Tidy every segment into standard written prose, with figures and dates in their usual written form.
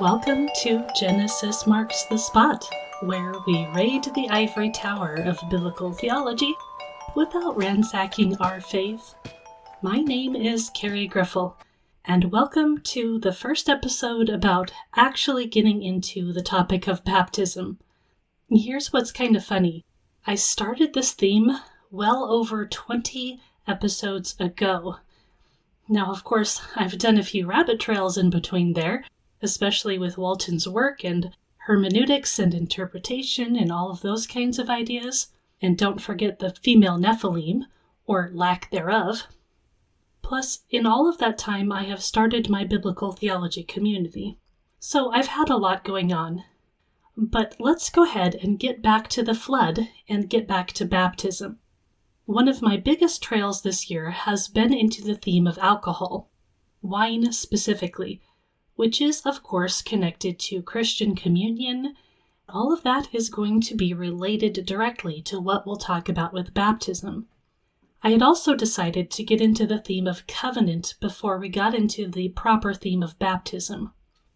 Welcome to Genesis Marks the Spot, where we raid the ivory tower of biblical theology without ransacking our faith. My name is Carrie Griffel, and welcome to the first episode about actually getting into the topic of baptism. Here's what's kind of funny. I started this theme well over 20 episodes ago. Now, of course, I've done a few rabbit trails in between there, especially with Walton's work and hermeneutics and interpretation and all of those kinds of ideas. And don't forget the female Nephilim, or lack thereof. Plus, in all of that time, I have started my biblical theology community. So I've had a lot going on. But let's go ahead and get back to the flood and get back to baptism. One of my biggest trails this year has been into the theme of alcohol, wine specifically, which is, of course, connected to Christian communion. All of that is going to be related directly to what we'll talk about with baptism. I had also decided to get into the theme of covenant before we got into the proper theme of baptism.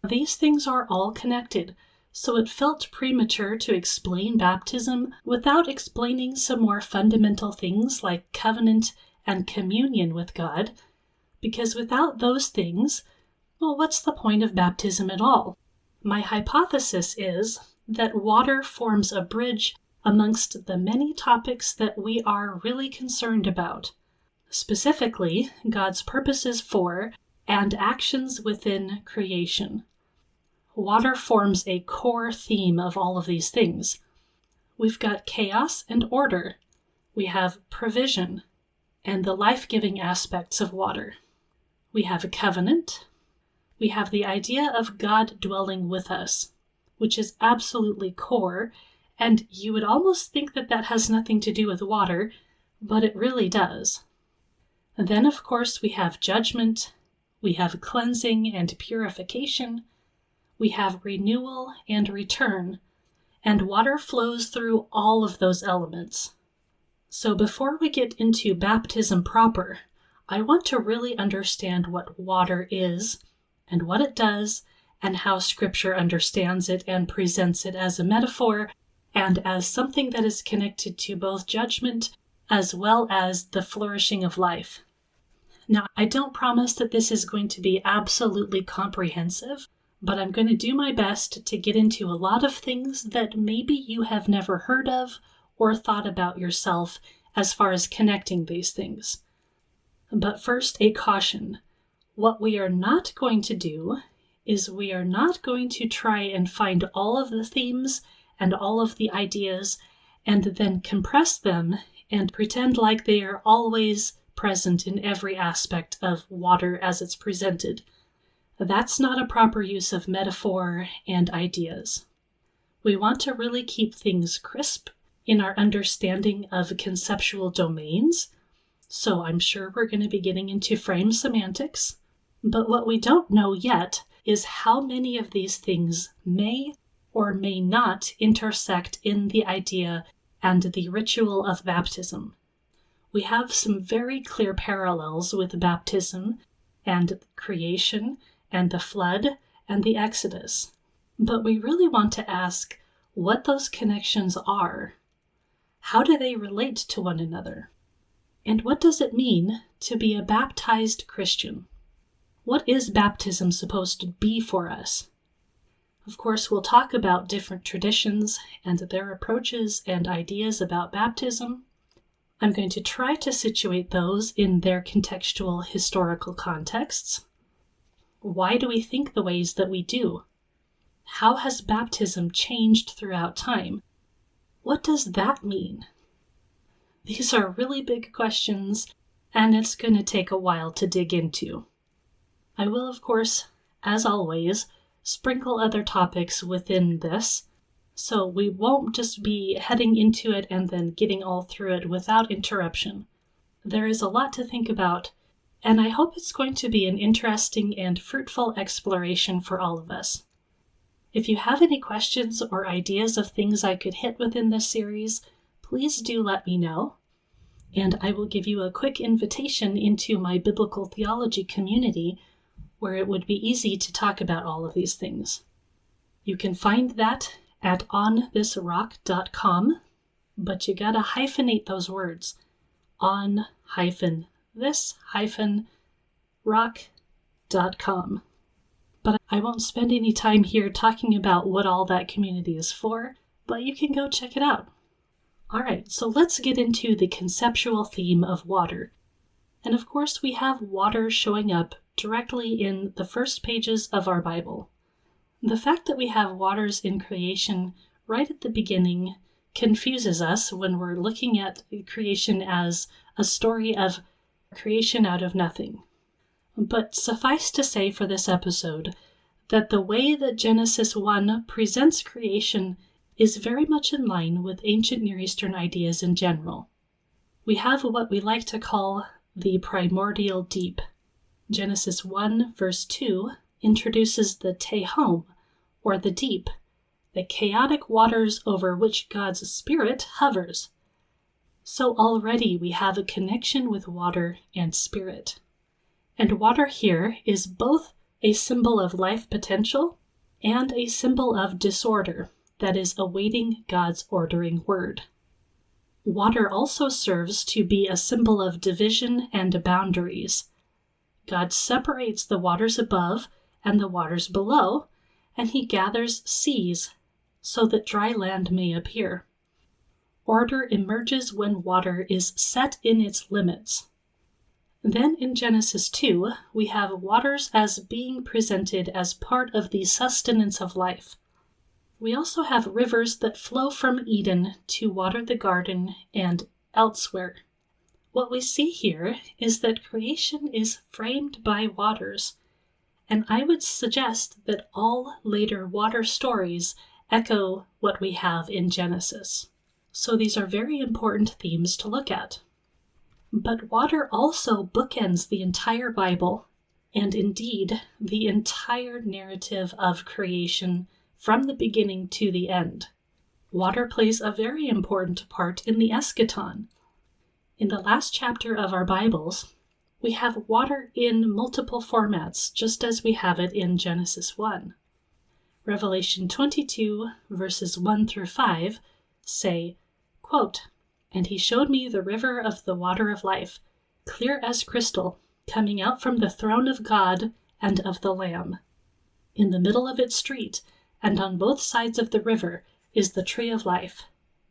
These things are all connected, so it felt premature to explain baptism without explaining some more fundamental things like covenant and communion with God, because without those things, well, what's the point of baptism at all? My hypothesis is that water forms a bridge amongst the many topics that we are really concerned about, specifically God's purposes for and actions within creation. Water forms a core theme of all of these things. We've got chaos and order. We have provision and the life-giving aspects of water. We have a covenant. We have the idea of God dwelling with us, which is absolutely core, and you would almost think that that has nothing to do with water, but it really does. And then, of course, we have judgment, we have cleansing and purification, we have renewal and return, and water flows through all of those elements. So before we get into baptism proper, I want to really understand what water is, and what it does, and how Scripture understands it and presents it as a metaphor and as something that is connected to both judgment as well as the flourishing of life. Now, I don't promise that this is going to be absolutely comprehensive, but I'm going to do my best to get into a lot of things that maybe you have never heard of or thought about yourself as far as connecting these things. But first, a caution. What we are not going to do is we are not going to try and find all of the themes and all of the ideas and then compress them and pretend like they are always present in every aspect of water as it's presented. That's not a proper use of metaphor and ideas. We want to really keep things crisp in our understanding of conceptual domains, so I'm sure we're going to be getting into frame semantics. But what we don't know yet is how many of these things may or may not intersect in the idea and the ritual of baptism. We have some very clear parallels with baptism and creation and the flood and the Exodus. But we really want to ask what those connections are. How do they relate to one another? And what does it mean to be a baptized Christian? What is baptism supposed to be for us? Of course, we'll talk about different traditions and their approaches and ideas about baptism. I'm going to try to situate those in their contextual historical contexts. Why do we think the ways that we do? How has baptism changed throughout time? What does that mean? These are really big questions, and it's going to take a while to dig into. I will, of course, as always, sprinkle other topics within this, so we won't just be heading into it and then getting all through it without interruption. There is a lot to think about, and I hope it's going to be an interesting and fruitful exploration for all of us. If you have any questions or ideas of things I could hit within this series, please do let me know, and I will give you a quick invitation into my biblical theology community where it would be easy to talk about all of these things. You can find that at onthisrock.com, but you gotta hyphenate those words. on-this-rock.com. But I won't spend any time here talking about what all that community is for, but you can go check it out. All right, so let's get into the conceptual theme of water. And of course, we have water showing up directly in the first pages of our Bible. The fact that we have waters in creation right at the beginning confuses us when we're looking at creation as a story of creation out of nothing. But suffice to say for this episode that the way that Genesis 1 presents creation is very much in line with ancient Near Eastern ideas in general. We have what we like to call the primordial deep. Genesis 1 verse 2 introduces the Tehom, or the deep, the chaotic waters over which God's Spirit hovers. So already we have a connection with water and spirit. And water here is both a symbol of life potential and a symbol of disorder that is awaiting God's ordering word. Water also serves to be a symbol of division and boundaries. God separates the waters above and the waters below, and he gathers seas so that dry land may appear. Order emerges when water is set in its limits. Then in Genesis 2, we have waters as being presented as part of the sustenance of life. We also have rivers that flow from Eden to water the garden and elsewhere. What we see here is that creation is framed by waters, and I would suggest that all later water stories echo what we have in Genesis. So these are very important themes to look at. But water also bookends the entire Bible, and indeed the entire narrative of creation from the beginning to the end. Water plays a very important part in the eschaton. In the last chapter of our Bibles, we have water in multiple formats, just as we have it in Genesis 1. Revelation 22, verses 1 through 5 say, quote, "And he showed me the river of the water of life, clear as crystal, coming out from the throne of God and of the Lamb. In the middle of its street, and on both sides of the river, is the tree of life,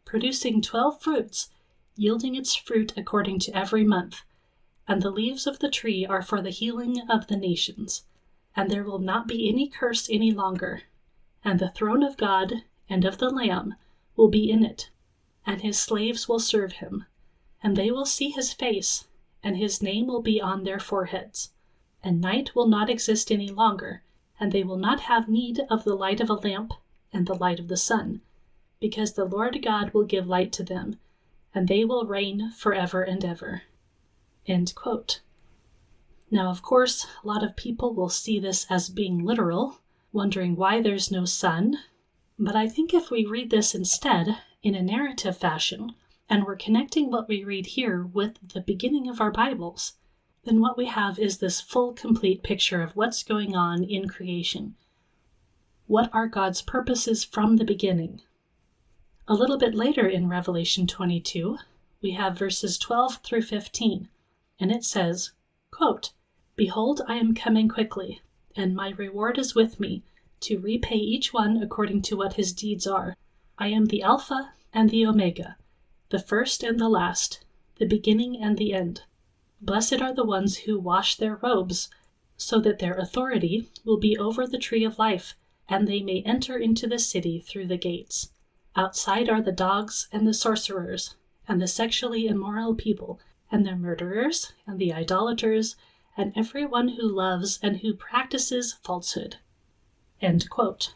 producing 12 fruits, yielding its fruit according to every month. And the leaves of the tree are for the healing of the nations. And there will not be any curse any longer. And the throne of God and of the Lamb will be in it, and his slaves will serve him. And they will see his face, and his name will be on their foreheads. And night will not exist any longer, and they will not have need of the light of a lamp and the light of the sun, because the Lord God will give light to them, and they will reign forever and ever." End quote. Now, of course, a lot of people will see this as being literal, wondering why there's no sun. But I think if we read this instead in a narrative fashion, and we're connecting what we read here with the beginning of our Bibles, then what we have is this full, complete picture of what's going on in creation. What are God's purposes from the beginning? A little bit later in Revelation 22, we have verses 12 through 15, and it says, quote, "Behold, I am coming quickly, and my reward is with me, to repay each one according to what his deeds are. I am the Alpha and the Omega, the first and the last, the beginning and the end. Blessed are the ones who wash their robes, so that their authority will be over the tree of life, and they may enter into the city through the gates. Outside are the dogs and the sorcerers, and the sexually immoral people, and the murderers, and the idolaters, and everyone who loves and who practices falsehood." End quote.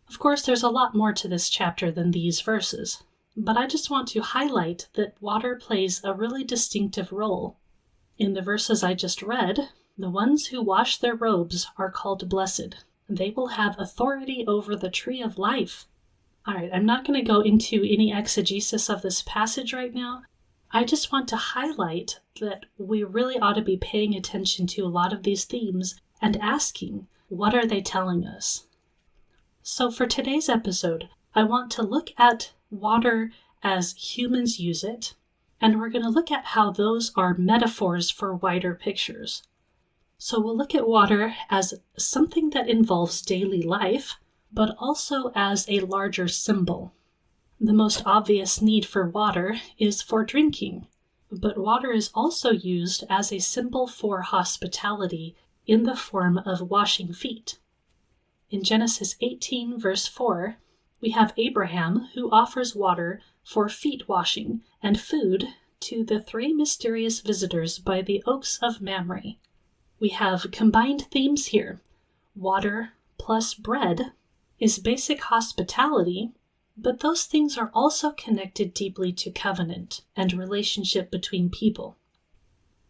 Of course, there's a lot more to this chapter than these verses, but I just want to highlight that water plays a really distinctive role. In the verses I just read, the ones who wash their robes are called blessed. They will have authority over the tree of life. All right, I'm not going to go into any exegesis of this passage right now. I just want to highlight that we really ought to be paying attention to a lot of these themes and asking, what are they telling us? So for today's episode, I want to look at water as humans use it, and we're going to look at how those are metaphors for wider pictures. So we'll look at water as something that involves daily life, but also as a larger symbol. The most obvious need for water is for drinking, but water is also used as a symbol for hospitality in the form of washing feet. In Genesis 18, verse 4, we have Abraham who offers water for feet washing and food to the three mysterious visitors by the oaks of Mamre. We have combined themes here. Water plus bread is basic hospitality, but those things are also connected deeply to covenant and relationship between people.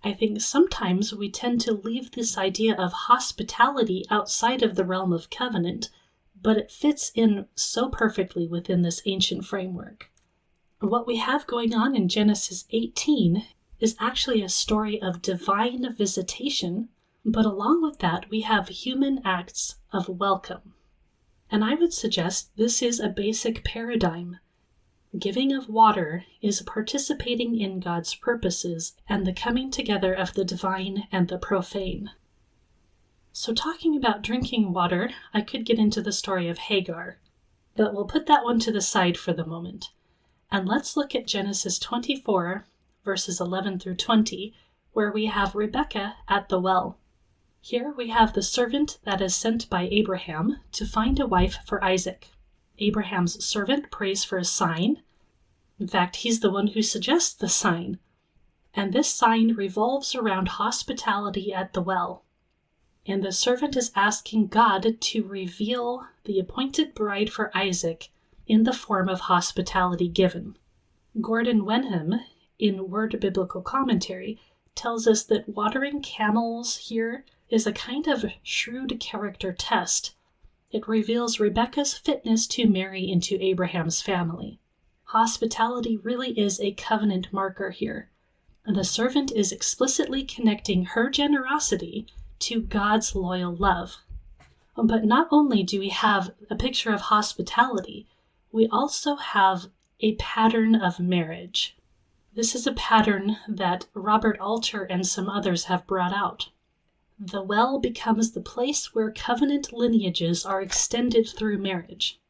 I think sometimes we tend to leave this idea of hospitality outside of the realm of covenant, but it fits in so perfectly within this ancient framework. What we have going on in Genesis 18 is actually a story of divine visitation, but along with that we have human acts of welcome. And I would suggest this is a basic paradigm. Giving of water is participating in God's purposes and the coming together of the divine and the profane. So talking about drinking water, I could get into the story of Hagar, but we'll put that one to the side for the moment. And let's look at Genesis 24, verses 11 through 20, where we have Rebekah at the well. Here we have the servant that is sent by Abraham to find a wife for Isaac. Abraham's servant prays for a sign. In fact, he's the one who suggests the sign. And this sign revolves around hospitality at the well. And the servant is asking God to reveal the appointed bride for Isaac in the form of hospitality given. Gordon Wenham, in Word Biblical Commentary, tells us that watering camels here is a kind of shrewd character test. It reveals Rebekah's fitness to marry into Abraham's family. Hospitality really is a covenant marker here. And the servant is explicitly connecting her generosity to God's loyal love. But not only do we have a picture of hospitality, we also have a pattern of marriage. This is a pattern that Robert Alter and some others have brought out. The well becomes the place where covenant lineages are extended through marriage.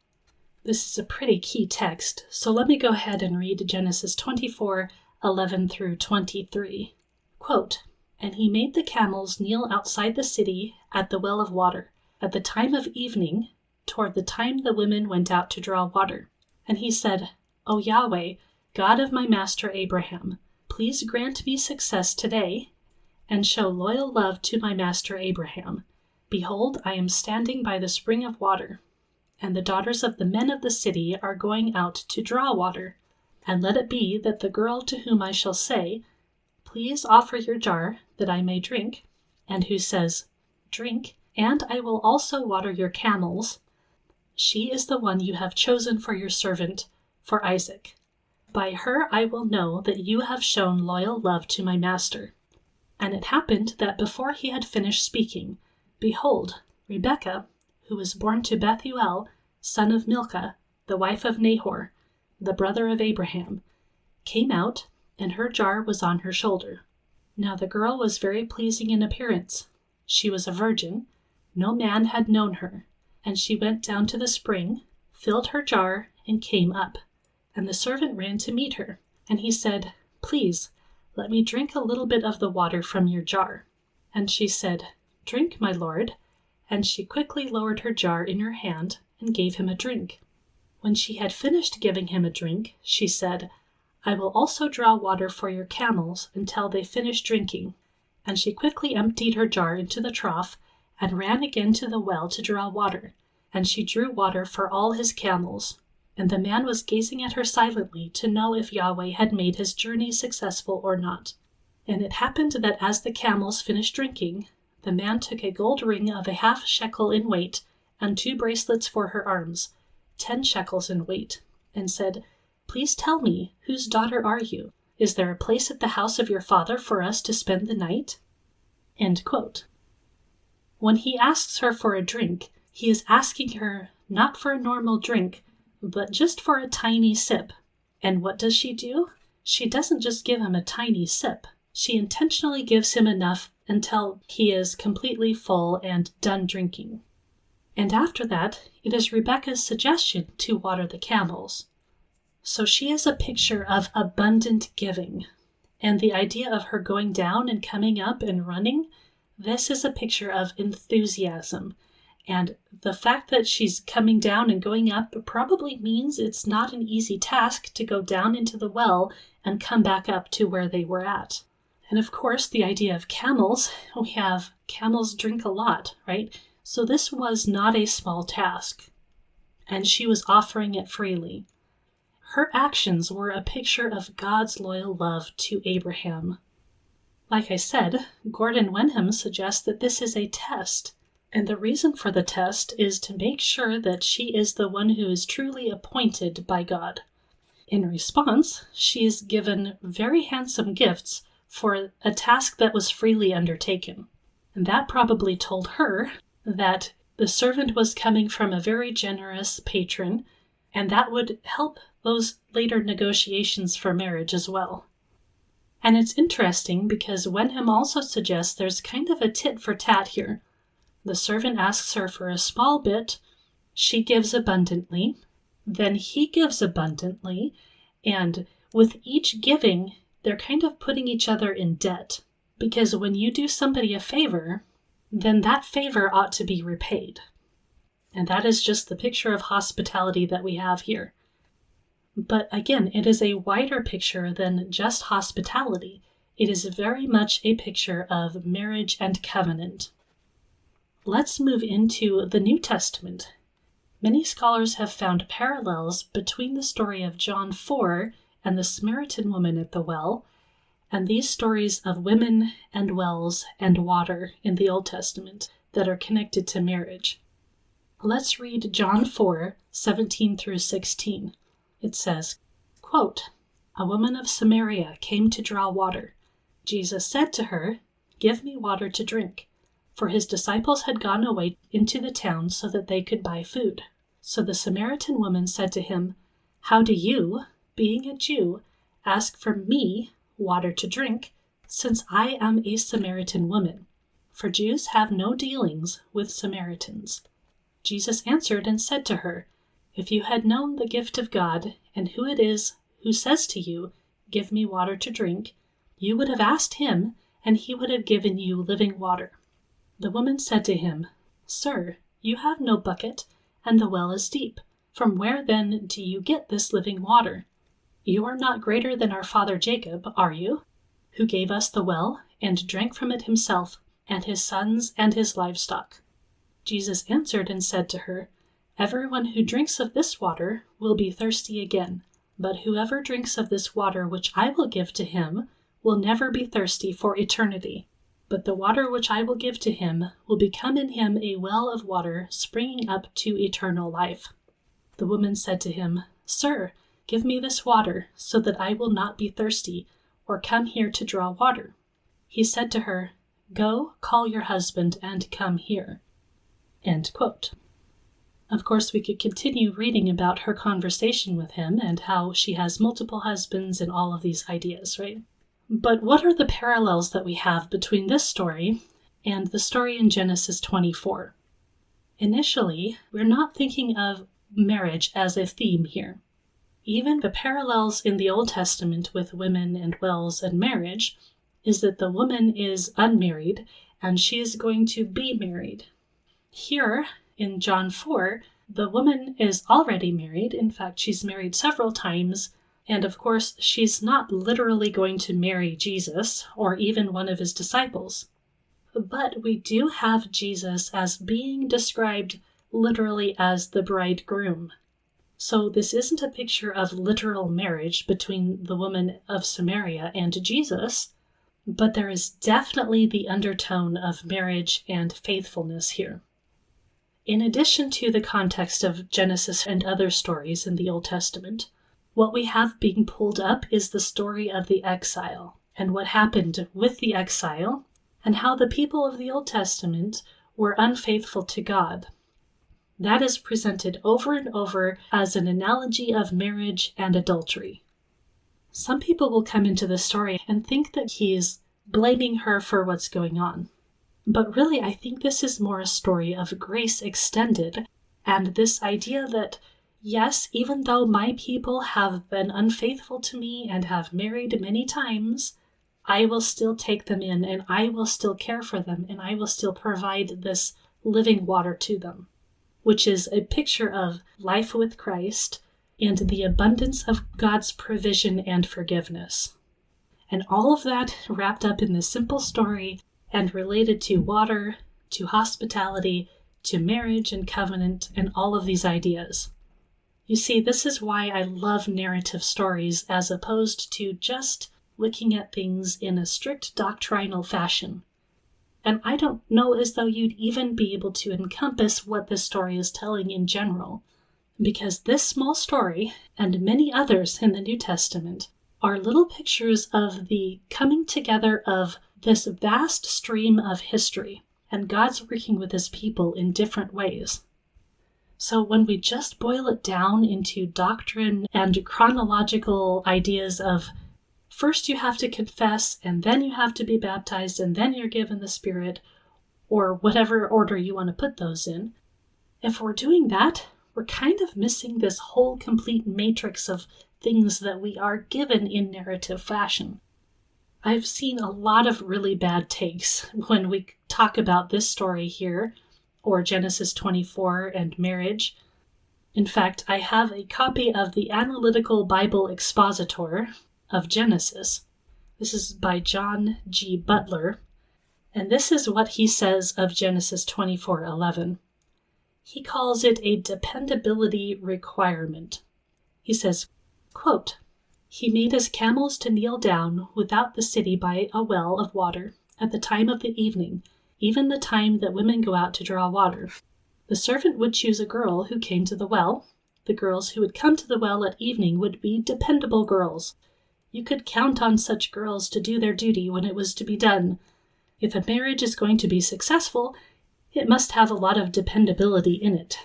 This is a pretty key text, so let me go ahead and read Genesis 24, 11 through 23. Quote, "And he made the camels kneel outside the city at the well of water, at the time of evening, toward the time the women went out to draw water. And he said, O Yahweh, God of my master Abraham, please grant me success today, and show loyal love to my master Abraham. Behold, I am standing by the spring of water, and the daughters of the men of the city are going out to draw water. And let it be that the girl to whom I shall say, Please offer your jar, that I may drink, and who says, Drink, and I will also water your camels, she is the one you have chosen for your servant, for Isaac. By her I will know that you have shown loyal love to my master. And it happened that before he had finished speaking, behold, Rebekah, who was born to Bethuel, son of Milcah, the wife of Nahor, the brother of Abraham, came out, and her jar was on her shoulder. Now the girl was very pleasing in appearance. She was a virgin, no man had known her, and she went down to the spring, filled her jar, and came up. And the servant ran to meet her, and he said, Please, let me drink a little bit of the water from your jar. And she said, Drink, my lord. And she quickly lowered her jar in her hand and gave him a drink. When she had finished giving him a drink, she said, I will also draw water for your camels until they finish drinking. And she quickly emptied her jar into the trough and ran again to the well to draw water. And she drew water for all his camels. And the man was gazing at her silently to know if Yahweh had made his journey successful or not. And it happened that as the camels finished drinking, the man took a gold ring of a half shekel in weight and 2 bracelets for her arms, 10 shekels in weight, and said, Please tell me, whose daughter are you? Is there a place at the house of your father for us to spend the night? End quote. When he asks her for a drink, he is asking her not for a normal drink, but just for a tiny sip. And what does she do? She doesn't just give him a tiny sip. She intentionally gives him enough until he is completely full and done drinking. And after that, it is Rebekah's suggestion to water the camels. So she is a picture of abundant giving. And the idea of her going down and coming up and running, this is a picture of enthusiasm. And the fact that she's coming down and going up probably means it's not an easy task to go down into the well and come back up to where they were at. And of course, the idea of camels, we have camels drink a lot, right? So this was not a small task. And she was offering it freely. Her actions were a picture of God's loyal love to Abraham. Like I said, Gordon Wenham suggests that this is a test. And the reason for the test is to make sure that she is the one who is truly appointed by God. In response, she is given very handsome gifts for a task that was freely undertaken. And that probably told her that the servant was coming from a very generous patron, and that would help those later negotiations for marriage as well. And it's interesting because Wenham also suggests there's kind of a tit for tat here. The servant asks her for a small bit, she gives abundantly, then he gives abundantly, and with each giving, they're kind of putting each other in debt. Because when you do somebody a favor, then that favor ought to be repaid. And that is just the picture of hospitality that we have here. But again, it is a wider picture than just hospitality. It is very much a picture of marriage and covenant. Let's move into the New Testament. Many scholars have found parallels between the story of John 4 and the Samaritan woman at the well, and these stories of women and wells and water in the Old Testament that are connected to marriage. Let's read John 4, 17 through 16. It says, quote, "A woman of Samaria came to draw water. Jesus said to her, 'Give me water to drink.' For his disciples had gone away into the town so that they could buy food. So the Samaritan woman said to him, 'How do you, being a Jew, ask for me water to drink, since I am a Samaritan woman?' For Jews have no dealings with Samaritans." Jesus answered and said to her, "If you had known the gift of God and who it is who says to you, 'Give me water to drink,' you would have asked him, and he would have given you living water." The woman said to him, "Sir, you have no bucket, and the well is deep. From where then do you get this living water? You are not greater than our father Jacob, are you? Who gave us the well, and drank from it himself, and his sons and his livestock." Jesus answered and said to her, "Everyone who drinks of this water will be thirsty again, but whoever drinks of this water which I will give to him will never be thirsty for eternity. But the water which I will give to him will become in him a well of water springing up to eternal life." The woman said to him, "Sir, give me this water, so that I will not be thirsty, or come here to draw water." He said to her, "Go, call your husband, and come here." End quote. Of course, we could continue reading about her conversation with him and how she has multiple husbands and all of these ideas, right? But what are the parallels that we have between this story and the story in Genesis 24? Initially, we're not thinking of marriage as a theme here. Even the parallels in the Old Testament with women and wells and marriage is that the woman is unmarried and she is going to be married. Here in John 4, the woman is already married. In fact, she's married several times. And of course, she's not literally going to marry Jesus or even one of his disciples. But we do have Jesus as being described literally as the bridegroom. So this isn't a picture of literal marriage between the woman of Samaria and Jesus, but there is definitely the undertone of marriage and faithfulness here. In addition to the context of Genesis and other stories in the Old Testament, what we have being pulled up is the story of the exile and what happened with the exile and how the people of the Old Testament were unfaithful to God. That is presented over and over as an analogy of marriage and adultery. Some people will come into the story and think that he's blaming her for what's going on. But really, I think this is more a story of grace extended, and this idea that, yes, even though my people have been unfaithful to me and have married many times, I will still take them in, and I will still care for them, and I will still provide this living water to them, which is a picture of life with Christ and the abundance of God's provision and forgiveness. And all of that wrapped up in this simple story and related to water, to hospitality, to marriage and covenant, and all of these ideas. You see, this is why I love narrative stories as opposed to just looking at things in a strict doctrinal fashion. And I don't know as though you'd even be able to encompass what this story is telling in general, because this small story, and many others in the New Testament, are little pictures of the coming together of this vast stream of history, and God's working with his people in different ways. So when we just boil it down into doctrine and chronological ideas of first you have to confess, and then you have to be baptized, and then you're given the Spirit, or whatever order you want to put those in, if we're doing that, we're kind of missing this whole complete matrix of things that we are given in narrative fashion. I've seen a lot of really bad takes when we talk about this story here, or Genesis 24 and marriage. In fact, I have a copy of the Analytical Bible Expositor of Genesis. This is by John G. Butler, and this is what he says of Genesis 24:11. He calls it a dependability requirement. He says, quote, "He made his camels to kneel down without the city by a well of water at the time of the evening, even the time that women go out to draw water. The servant would choose a girl who came to the well. The girls who would come to the well at evening would be dependable girls. You could count on such girls to do their duty when it was to be done. If a marriage is going to be successful, it must have a lot of dependability in it.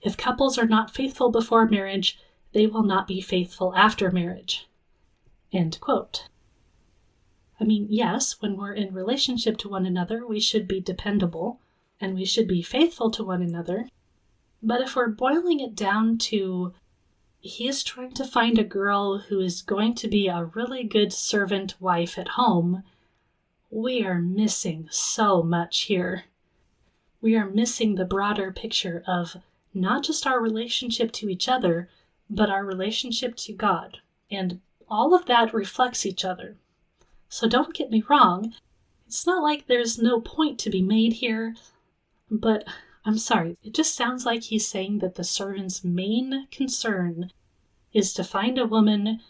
If couples are not faithful before marriage, they will not be faithful after marriage." End quote. I mean, yes, when we're in relationship to one another, we should be dependable, and we should be faithful to one another. But if we're boiling it down to, he is trying to find a girl who is going to be a really good servant wife at home, we are missing so much here. We are missing the broader picture of not just our relationship to each other, but our relationship to God. And all of that reflects each other. So don't get me wrong, it's not like there's no point to be made here, but I'm sorry, it just sounds like he's saying that the servant's main concern is to find a woman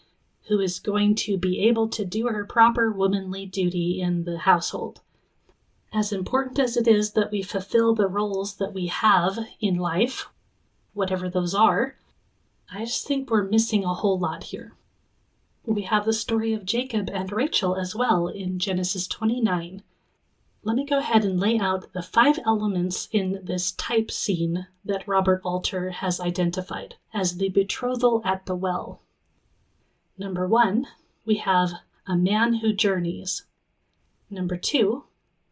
who is going to be able to do her proper womanly duty in the household. As important as it is that we fulfill the roles that we have in life, whatever those are, I just think we're missing a whole lot here. We have the story of Jacob and Rachel as well in Genesis 29. Let me go ahead and lay out the 5 elements in this type scene that Robert Alter has identified as the betrothal at the well. Number 1, we have a man who journeys. Number 2,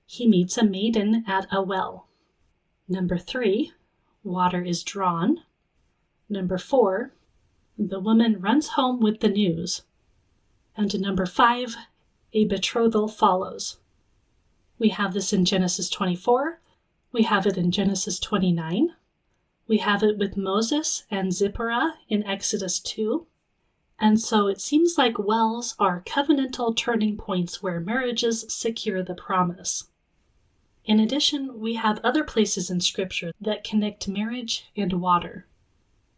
he meets a maiden at a well. Number 3, water is drawn. Number 4, the woman runs home with the news. And number 5, a betrothal follows. We have this in Genesis 24. We have it in Genesis 29. We have it with Moses and Zipporah in Exodus 2. And so it seems like wells are covenantal turning points where marriages secure the promise. In addition, we have other places in Scripture that connect marriage and water.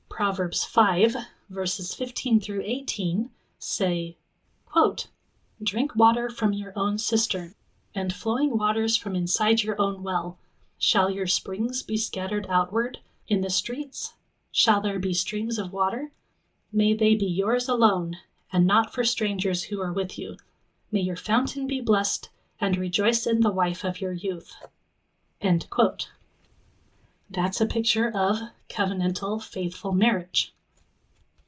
Proverbs 5, verses 15 through 18 say, quote, "Drink water from your own cistern, and flowing waters from inside your own well. Shall your springs be scattered outward in the streets? Shall there be streams of water? May they be yours alone, and not for strangers who are with you. May your fountain be blessed, and rejoice in the wife of your youth." End quote. That's a picture of covenantal, faithful marriage.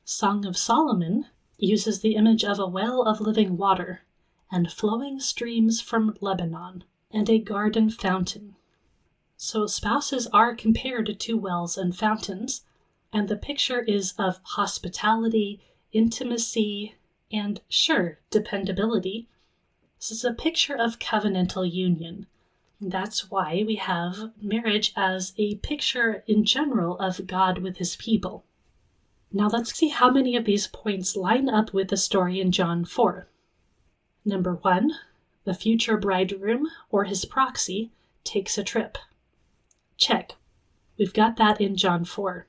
Song of Solomon uses the image of a well of living water and flowing streams from Lebanon and a garden fountain. So spouses are compared to wells and fountains, and the picture is of hospitality, intimacy, and, sure, dependability. This is a picture of covenantal union. That's why we have marriage as a picture in general of God with his people. Now let's see how many of these points line up with the story in John 4. Number 1, the future bridegroom, or his proxy, takes a trip. Check. We've got that in John 4.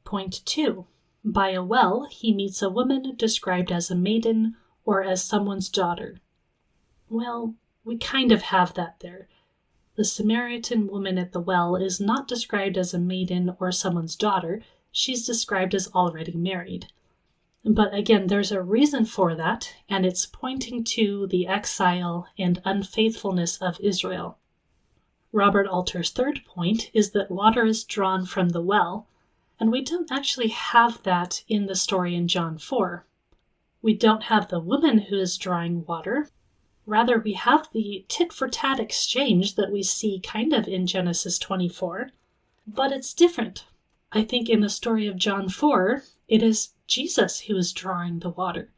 Point 2. By a well, he meets a woman described as a maiden or as someone's daughter. Well, we kind of have that there. The Samaritan woman at the well is not described as a maiden or someone's daughter. She's described as already married. But again, there's a reason for that, and it's pointing to the exile and unfaithfulness of Israel. Robert Alter's third point is that water is drawn from the well, and we don't actually have that in the story in John 4. We don't have the woman who is drawing water. Rather, we have the tit-for-tat exchange that we see kind of in Genesis 24, but it's different. I think in the story of John 4, it is Jesus who is drawing the water.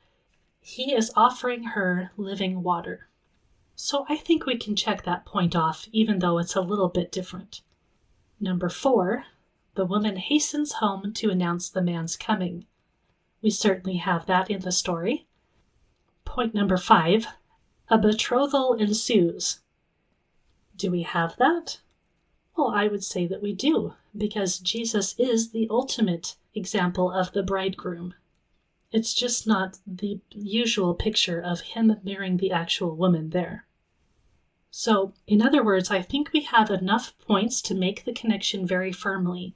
He is offering her living water. So I think we can check that point off, even though it's a little bit different. Number 4, the woman hastens home to announce the man's coming. We certainly have that in the story. Point number 5, a betrothal ensues. Do we have that? Well, I would say that we do, because Jesus is the ultimate example of the bridegroom. It's just not the usual picture of him marrying the actual woman there. So, in other words, I think we have enough points to make the connection very firmly.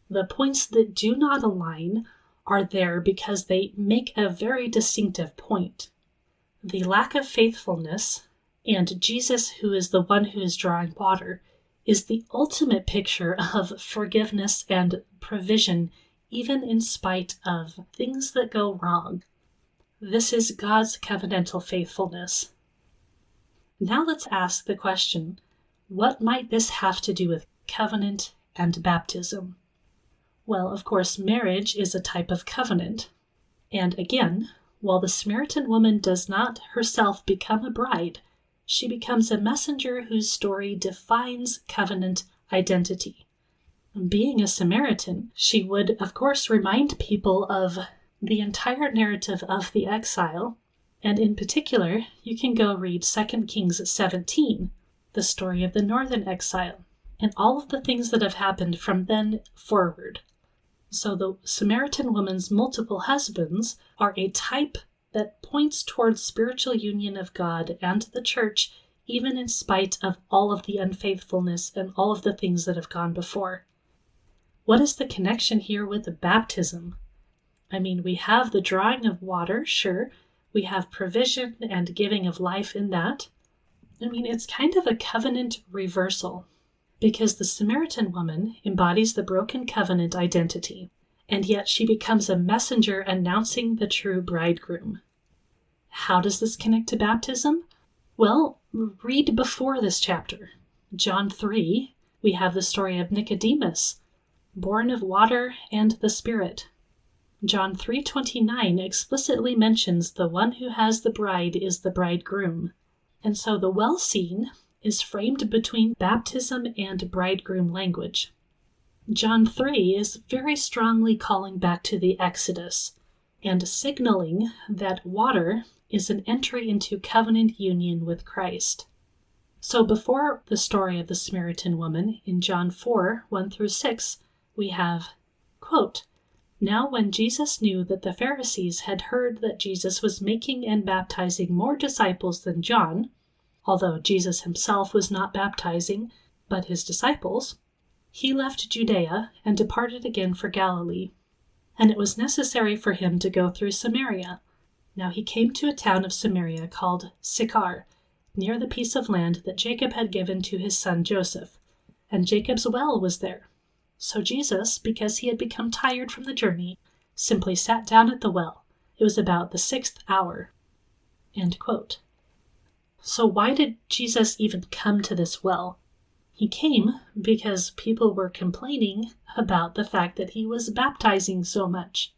The points that do not align are there because they make a very distinctive point. The lack of faithfulness, and Jesus, who is the one who is drawing water, is the ultimate picture of forgiveness and provision, even in spite of things that go wrong. This is God's covenantal faithfulness. Now let's ask the question, what might this have to do with covenant and baptism? Well, of course, marriage is a type of covenant. And again, while the Samaritan woman does not herself become a bride, she becomes a messenger whose story defines covenant identity. Being a Samaritan, she would, of course, remind people of the entire narrative of the exile. And in particular, you can go read 2 Kings 17, the story of the northern exile, and all of the things that have happened from then forward. So the Samaritan woman's multiple husbands are a type that points towards spiritual union of God and the church, even in spite of all of the unfaithfulness and all of the things that have gone before. What is the connection here with the baptism? I mean, we have the drawing of water, sure. We have provision and giving of life in that. I mean, it's kind of a covenant reversal, because the Samaritan woman embodies the broken covenant identity, and yet she becomes a messenger announcing the true bridegroom. How does this connect to baptism? Well, read before this chapter. John 3, we have the story of Nicodemus, born of water and the Spirit. John 3:29 explicitly mentions the one who has the bride is the bridegroom. And so the well scene is framed between baptism and bridegroom language. John 3 is very strongly calling back to the Exodus and signaling that water is an entry into covenant union with Christ. So before the story of the Samaritan woman in John 4, 1-6, we have, quote, "Now when Jesus knew that the Pharisees had heard that Jesus was making and baptizing more disciples than John, although Jesus himself was not baptizing, but his disciples, he left Judea and departed again for Galilee. And it was necessary for him to go through Samaria. Now he came to a town of Samaria called Sychar, near the piece of land that Jacob had given to his son Joseph. And Jacob's well was there. So Jesus, because he had become tired from the journey, simply sat down at the well. It was about the 6th hour. End quote. So why did Jesus even come to this well? He came because people were complaining about the fact that he was baptizing so much.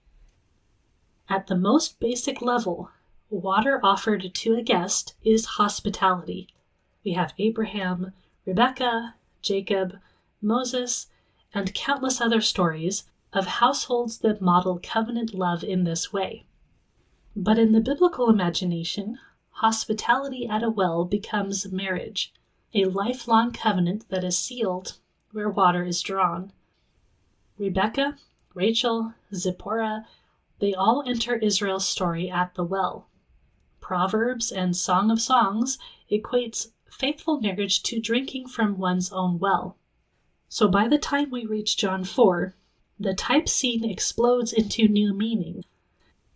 At the most basic level, water offered to a guest is hospitality. We have Abraham, Rebekah, Jacob, Moses, and countless other stories of households that model covenant love in this way. But in the biblical imagination, hospitality at a well becomes marriage, a lifelong covenant that is sealed where water is drawn. Rebekah, Rachel, Zipporah, they all enter Israel's story at the well. Proverbs and Song of Songs equates faithful marriage to drinking from one's own well. So by the time we reach John 4, the type scene explodes into new meaning.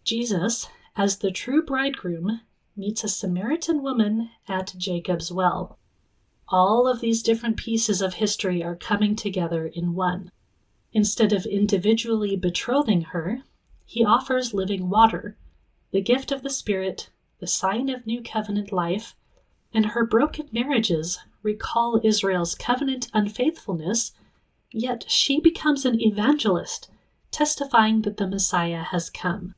Jesus, as the true bridegroom, meets a Samaritan woman at Jacob's well. All of these different pieces of history are coming together in one. Instead of individually betrothing her, he offers living water, the gift of the Spirit, the sign of new covenant life, and her broken marriages recall Israel's covenant unfaithfulness, yet she becomes an evangelist, testifying that the Messiah has come.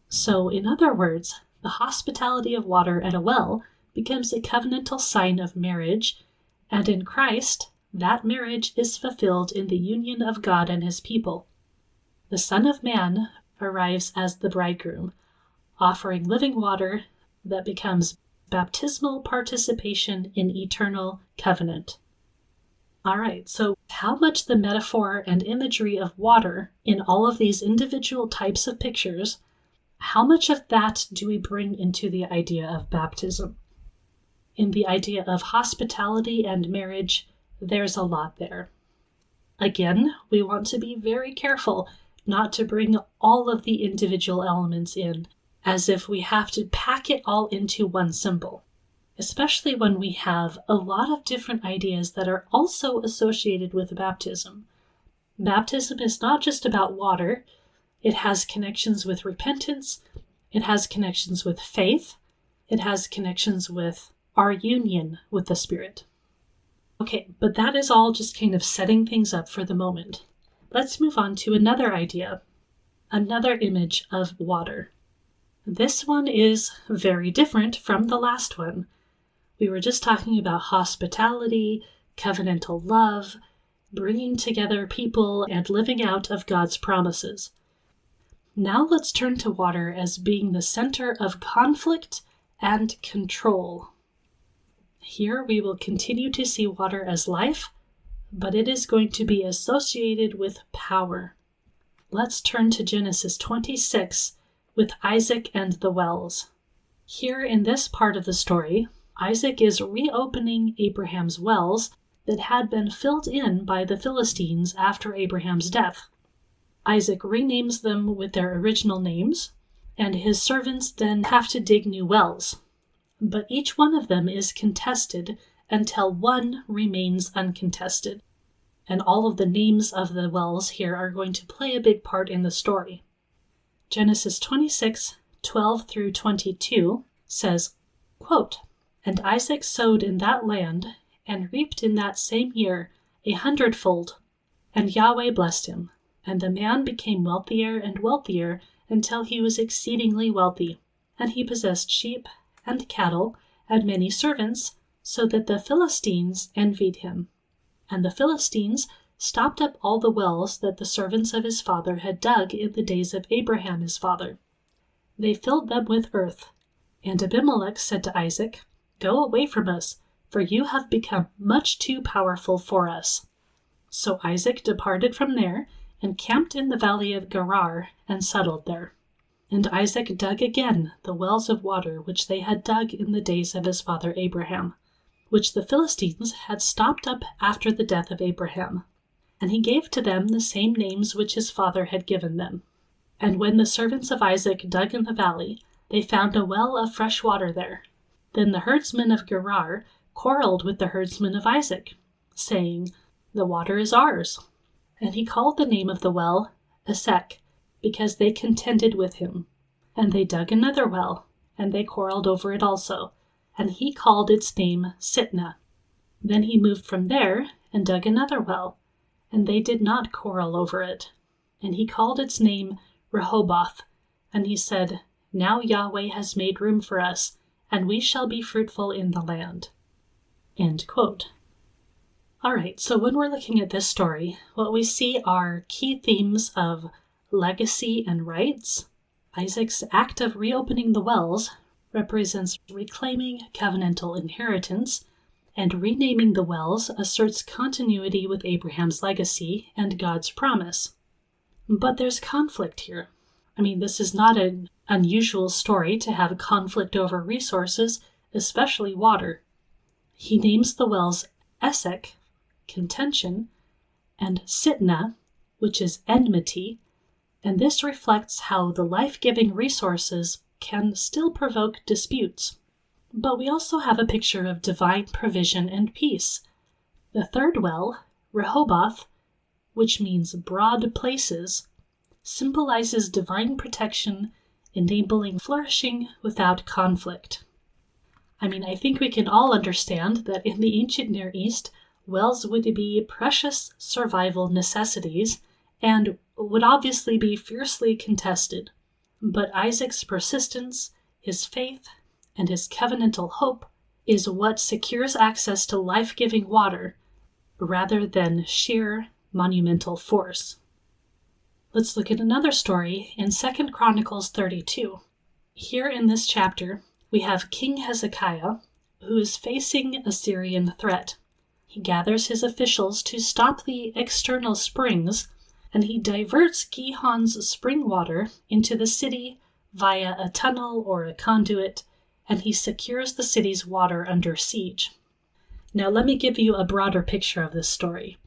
So, in other words, the hospitality of water at a well becomes a covenantal sign of marriage, and in Christ, that marriage is fulfilled in the union of God and his people. The Son of Man arrives as the bridegroom, offering living water that becomes baptismal participation in eternal covenant. All right, so how much the metaphor and imagery of water in all of these individual types of pictures, how much of that do we bring into the idea of baptism? In the idea of hospitality and marriage, there's a lot there. Again, we want to be very careful not to bring all of the individual elements in, as if we have to pack it all into one symbol, especially when we have a lot of different ideas that are also associated with baptism. Baptism is not just about water. It has connections with repentance. It has connections with faith. It has connections with our union with the Spirit. Okay, but that is all just kind of setting things up for the moment. Let's move on to another idea, another image of water. This one is very different from the last one. We were just talking about hospitality, covenantal love, bringing together people, and living out of God's promises. Now let's turn to water as being the center of conflict and control. Here we will continue to see water as life, but it is going to be associated with power. Let's turn to Genesis 26 with Isaac and the wells. Here in this part of the story, Isaac is reopening Abraham's wells that had been filled in by the Philistines after Abraham's death. Isaac renames them with their original names, and his servants then have to dig new wells. But each one of them is contested until one remains uncontested. And all of the names of the wells here are going to play a big part in the story. Genesis 26, 12 through 22 says, quote, "And Isaac sowed in that land, and reaped in that same year 100-fold. And Yahweh blessed him. And the man became wealthier and wealthier until he was exceedingly wealthy. And he possessed sheep and cattle and many servants, so that the Philistines envied him. And the Philistines stopped up all the wells that the servants of his father had dug in the days of Abraham his father. They filled them with earth. And Abimelech said to Isaac, 'Go away from us, for you have become much too powerful for us.' So Isaac departed from there, and camped in the valley of Gerar, and settled there. And Isaac dug again the wells of water which they had dug in the days of his father Abraham, which the Philistines had stopped up after the death of Abraham. And he gave to them the same names which his father had given them. And when the servants of Isaac dug in the valley, they found a well of fresh water there. Then the herdsmen of Gerar quarreled with the herdsmen of Isaac, saying, 'The water is ours.' And he called the name of the well Esek, because they contended with him. And they dug another well, and they quarreled over it also, and he called its name Sitnah. Then he moved from there and dug another well, and they did not quarrel over it. And he called its name Rehoboth, and he said, Now Yahweh has made room for us, and we shall be fruitful in the land. End quote. All right, so when we're looking at this story, what we see are key themes of legacy and rights. Isaac's act of reopening the wells represents reclaiming covenantal inheritance, and renaming the wells asserts continuity with Abraham's legacy and God's promise. But there's conflict here. This is not an unusual story to have conflict over resources, especially water. He names the wells Esek, contention, and Sitnah, which is enmity, and this reflects how the life-giving resources can still provoke disputes. But we also have a picture of divine provision and peace. The third well, Rehoboth, which means broad places, symbolizes divine protection, enabling flourishing without conflict. I think we can all understand that in the ancient Near East, wells would be precious survival necessities and would obviously be fiercely contested. But Isaac's persistence, his faith, and his covenantal hope is what secures access to life-giving water rather than sheer monumental force. Let's look at another story in 2 Chronicles 32. Here in this chapter, we have King Hezekiah, who is facing a Syrian threat. He gathers his officials to stop the external springs, and he diverts Gihon's spring water into the city via a tunnel or a conduit, and he secures the city's water under siege. Now let me give you a broader picture of this story.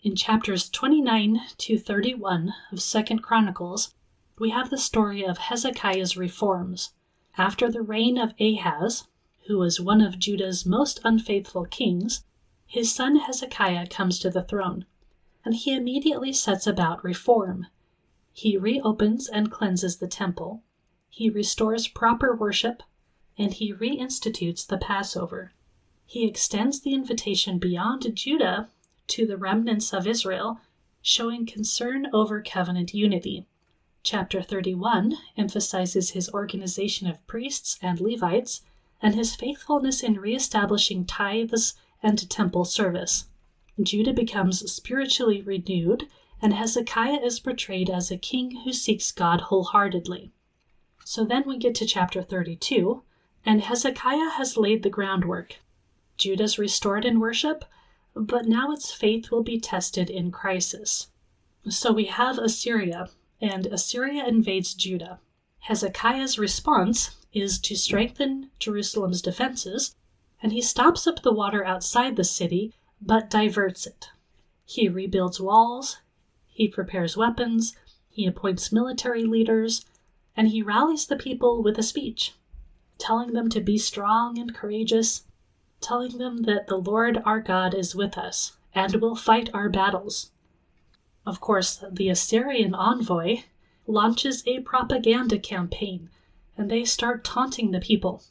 In chapters 29 to 31 of 2 Chronicles, we have the story of Hezekiah's reforms. After the reign of Ahaz, who was one of Judah's most unfaithful kings, his son Hezekiah comes to the throne, and he immediately sets about reform. He reopens and cleanses the temple, he restores proper worship, and he reinstitutes the Passover. He extends the invitation beyond Judah to the remnants of Israel, showing concern over covenant unity. Chapter 31 emphasizes his organization of priests and Levites and his faithfulness in reestablishing tithes and temple service. Judah becomes spiritually renewed, and Hezekiah is portrayed as a king who seeks God wholeheartedly. So then we get to chapter 32, and Hezekiah has laid the groundwork. Judah's restored in worship, but now its faith will be tested in crisis. So we have Assyria, and Assyria invades Judah. Hezekiah's response is to strengthen Jerusalem's defenses, and he stops up the water outside the city, but diverts it. He rebuilds walls, he prepares weapons, he appoints military leaders, and he rallies the people with a speech, telling them to be strong and courageous, telling them that the Lord our God is with us and will fight our battles. Of course, the Assyrian envoy launches a propaganda campaign, and they start taunting the people.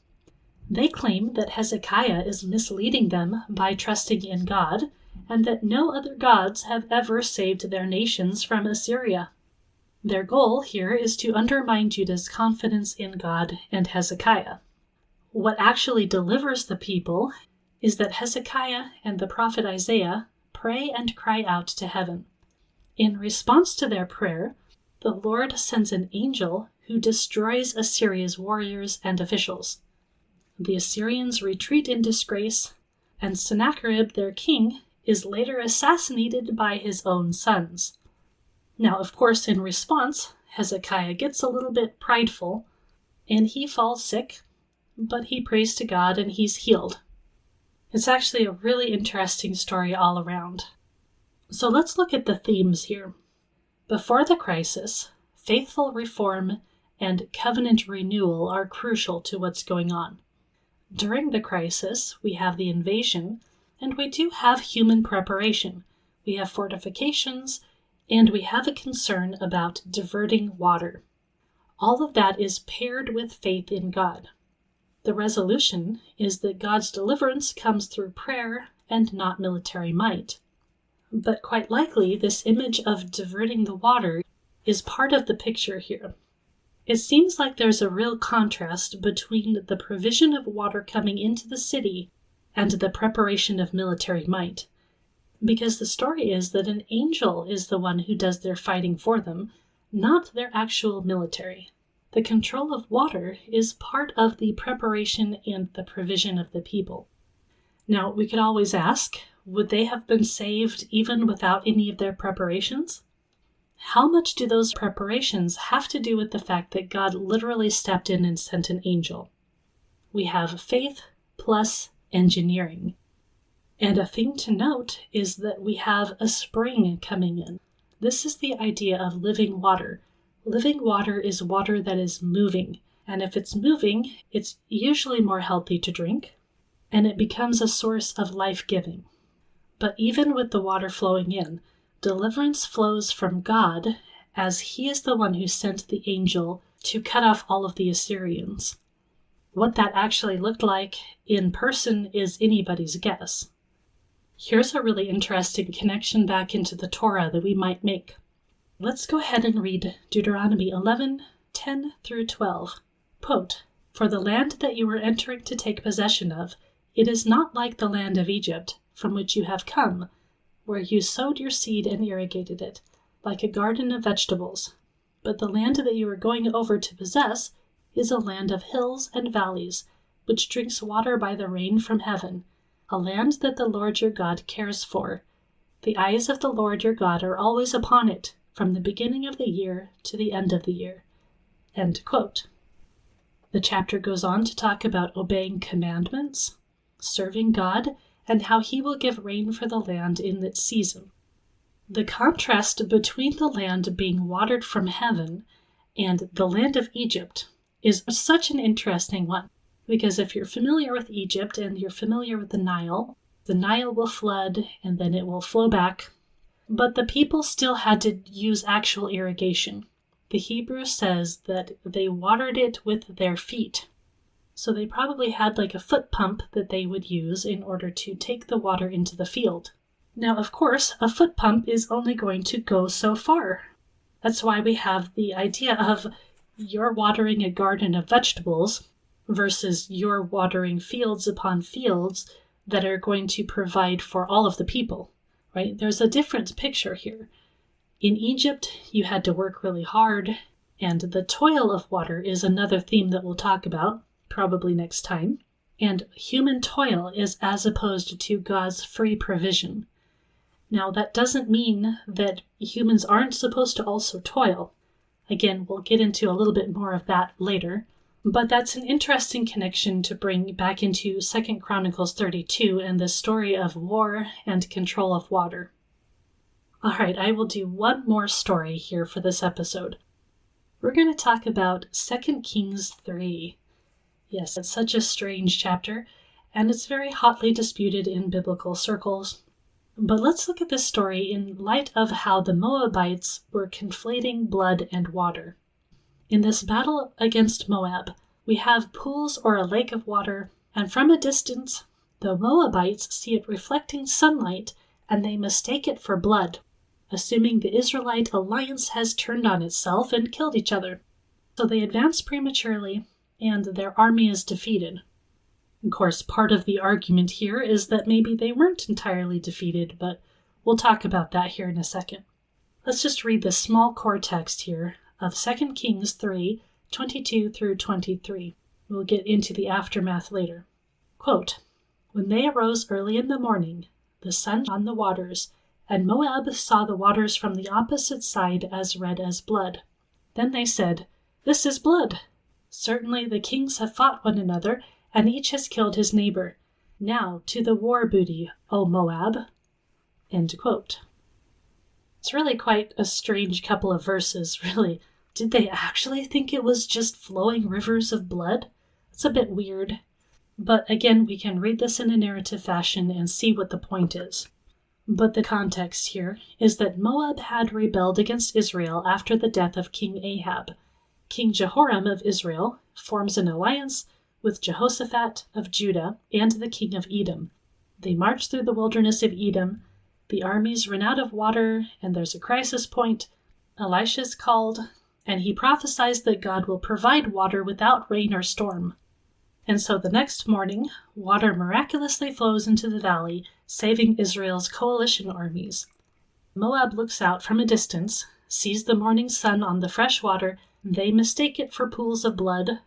They claim that Hezekiah is misleading them by trusting in God, and that no other gods have ever saved their nations from Assyria. Their goal here is to undermine Judah's confidence in God and Hezekiah. What actually delivers the people is that Hezekiah and the prophet Isaiah pray and cry out to heaven. In response to their prayer, the Lord sends an angel who destroys Assyria's warriors and officials. The Assyrians retreat in disgrace, and Sennacherib, their king, is later assassinated by his own sons. Now, of course, in response, Hezekiah gets a little bit prideful, and he falls sick, but he prays to God and he's healed. It's actually a really interesting story all around. So let's look at the themes here. Before the crisis, faithful reform and covenant renewal are crucial to what's going on. During the crisis, we have the invasion, and we do have human preparation, we have fortifications, and we have a concern about diverting water. All of that is paired with faith in God. The resolution is that God's deliverance comes through prayer and not military might. But quite likely, this image of diverting the water is part of the picture here. It seems like there's a real contrast between the provision of water coming into the city and the preparation of military might. Because the story is that an angel is the one who does their fighting for them, not their actual military. The control of water is part of the preparation and the provision of the people. Now, we could always ask, would they have been saved even without any of their preparations? How much do those preparations have to do with the fact that God literally stepped in and sent an angel? We have faith plus engineering. And a thing to note is that we have a spring coming in. This is the idea of living water. Living water is water that is moving. And if it's moving, it's usually more healthy to drink, and it becomes a source of life-giving. But even with the water flowing in, deliverance flows from God, as He is the one who sent the angel to cut off all of the Assyrians. What that actually looked like in person is anybody's guess. Here's a really interesting connection back into the Torah that we might make. Let's go ahead and read Deuteronomy 11:10 through 12. Quote, "For the land that you are entering to take possession of, it is not like the land of Egypt, from which you have come, where you sowed your seed and irrigated it, like a garden of vegetables. But the land that you are going over to possess is a land of hills and valleys, which drinks water by the rain from heaven, a land that the Lord your God cares for. The eyes of the Lord your God are always upon it, from the beginning of the year to the end of the year." End quote. The chapter goes on to talk about obeying commandments, serving God, and how He will give rain for the land in its season. The contrast between the land being watered from heaven and the land of Egypt is such an interesting one, because if you're familiar with Egypt and you're familiar with the Nile will flood and then it will flow back, but the people still had to use actual irrigation. The Hebrew says that they watered it with their feet. So they probably had like a foot pump that they would use in order to take the water into the field. Now, of course, a foot pump is only going to go so far. That's why we have the idea of you're watering a garden of vegetables versus you're watering fields upon fields that are going to provide for all of the people, right? There's a different picture here. In Egypt, you had to work really hard, and the toil of water is another theme that we'll talk about, probably next time. And human toil is as opposed to God's free provision. Now, that doesn't mean that humans aren't supposed to also toil. Again, we'll get into a little bit more of that later. But that's an interesting connection to bring back into 2 Chronicles 32 and the story of war and control of water. All right, I will do one more story here for this episode. We're going to talk about 2 Kings 3. Yes, it's such a strange chapter, and it's very hotly disputed in biblical circles. But let's look at this story in light of how the Moabites were conflating blood and water. In this battle against Moab, we have pools or a lake of water, and from a distance, the Moabites see it reflecting sunlight, and they mistake it for blood, assuming the Israelite alliance has turned on itself and killed each other. So they advance prematurely, and their army is defeated. Of course, part of the argument here is that maybe they weren't entirely defeated, but we'll talk about that here in a second. Let's just read the small core text here of 2 Kings 3, 22 through 23. We'll get into the aftermath later. Quote, "When they arose early in the morning, the sun on the waters, and Moab saw the waters from the opposite side as red as blood. Then they said, 'This is blood. Certainly the kings have fought one another, and each has killed his neighbor. Now to the war booty, O Moab.'" End quote. It's really quite a strange couple of verses, really. Did they actually think it was just flowing rivers of blood? It's a bit weird. But again, we can read this in a narrative fashion and see what the point is. But the context here is that Moab had rebelled against Israel after the death of King Ahab. King Jehoram of Israel forms an alliance with Jehoshaphat of Judah and the king of Edom. They march through the wilderness of Edom. The armies run out of water, and there's a crisis point. Elisha's called, and he prophesies that God will provide water without rain or storm. And so the next morning, water miraculously flows into the valley, saving Israel's coalition armies. Moab looks out from a distance, sees the morning sun on the fresh water, and they mistake it for pools of blood.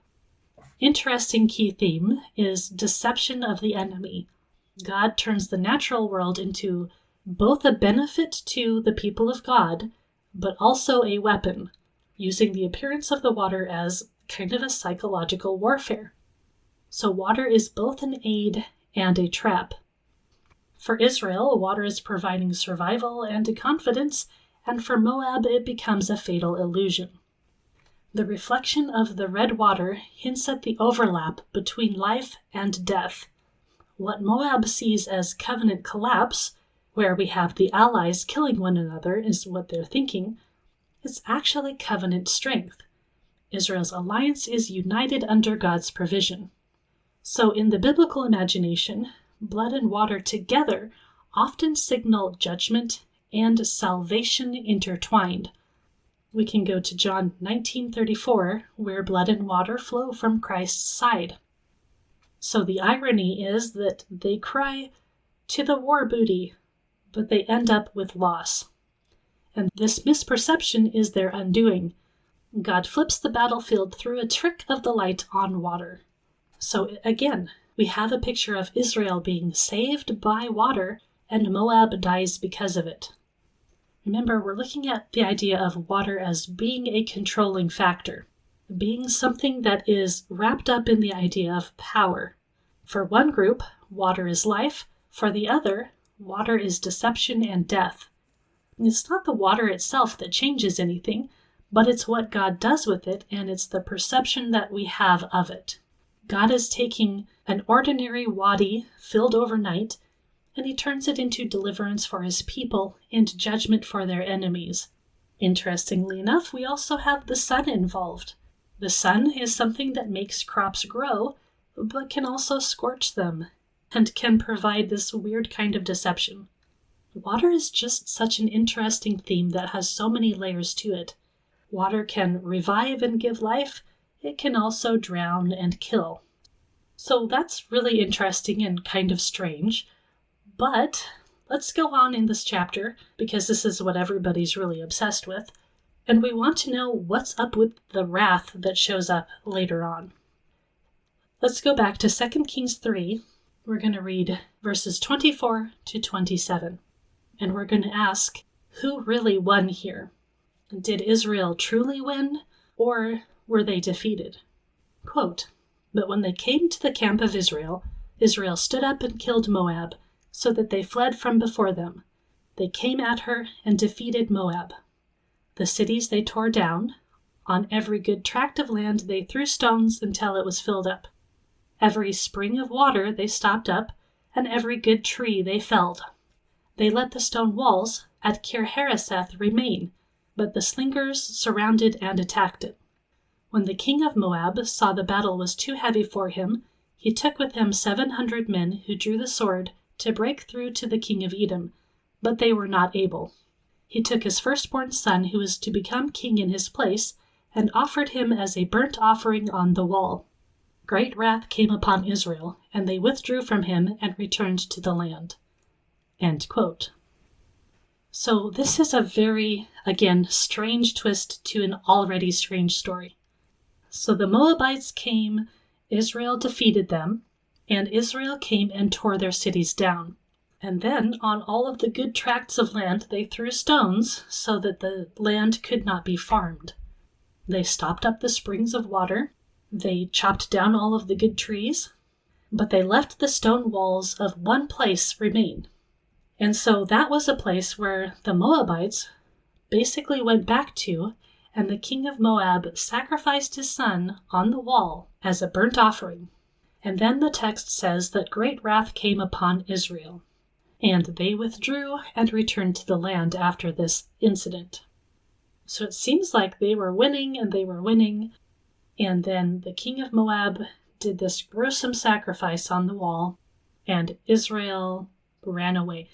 Interesting key theme is deception of the enemy. God turns the natural world into both a benefit to the people of God, but also a weapon, using the appearance of the water as kind of a psychological warfare. So water is both an aid and a trap. For Israel, water is providing survival and a confidence, and for Moab it becomes a fatal illusion. The reflection of the red water hints at the overlap between life and death. What Moab sees as covenant collapse, where we have the allies killing one another, is what they're thinking. It's actually covenant strength. Israel's alliance is united under God's provision. So in the biblical imagination, blood and water together often signal judgment and salvation intertwined. We can go to John 19:34, where blood and water flow from Christ's side. So the irony is that they cry, "To the war booty," but they end up with loss. And this misperception is their undoing. God flips the battlefield through a trick of the light on water. So again, we have a picture of Israel being saved by water, and Moab dies because of it. Remember, we're looking at the idea of water as being a controlling factor, being something that is wrapped up in the idea of power. For one group, water is life. For the other, water is deception and death. It's not the water itself that changes anything, but it's what God does with it, and it's the perception that we have of it. God is taking an ordinary wadi filled overnight, and he turns it into deliverance for his people and judgment for their enemies. Interestingly enough, we also have the sun involved. The sun is something that makes crops grow, but can also scorch them, and can provide this weird kind of deception. Water is just such an interesting theme that has so many layers to it. Water can revive and give life. It can also drown and kill. So that's really interesting and kind of strange. But let's go on in this chapter, because this is what everybody's really obsessed with, and we want to know what's up with the wrath that shows up later on. Let's go back to 2 Kings 3. We're going to read verses 24 to 27, and we're going to ask, who really won here? Did Israel truly win, or were they defeated? Quote, "But when they came to the camp of Israel, Israel stood up and killed Moab, so that they fled from before them. They came at her and defeated Moab. The cities they tore down. On every good tract of land they threw stones until it was filled up. Every spring of water they stopped up, and every good tree they felled. They let the stone walls at Kir-Hareseth remain, but the slingers surrounded and attacked it. When the king of Moab saw the battle was too heavy for him, he took with him 700 men who drew the sword to break through to the king of Edom, but they were not able. He took his firstborn son, who was to become king in his place, and offered him as a burnt offering on the wall. Great wrath came upon Israel, and they withdrew from him and returned to the land." End quote. So this is a very, again, strange twist to an already strange story. So the Moabites came, Israel defeated them, and Israel came and tore their cities down. And then on all of the good tracts of land they threw stones so that the land could not be farmed. They stopped up the springs of water. They chopped down all of the good trees, but they left the stone walls of one place remain. And so that was a place where the Moabites basically went back to, and the king of Moab sacrificed his son on the wall as a burnt offering. And then the text says that great wrath came upon Israel. and they withdrew and returned to the land after this incident. So it seems like they were winning, and then the king of Moab did this gruesome sacrifice on the wall, and Israel ran away.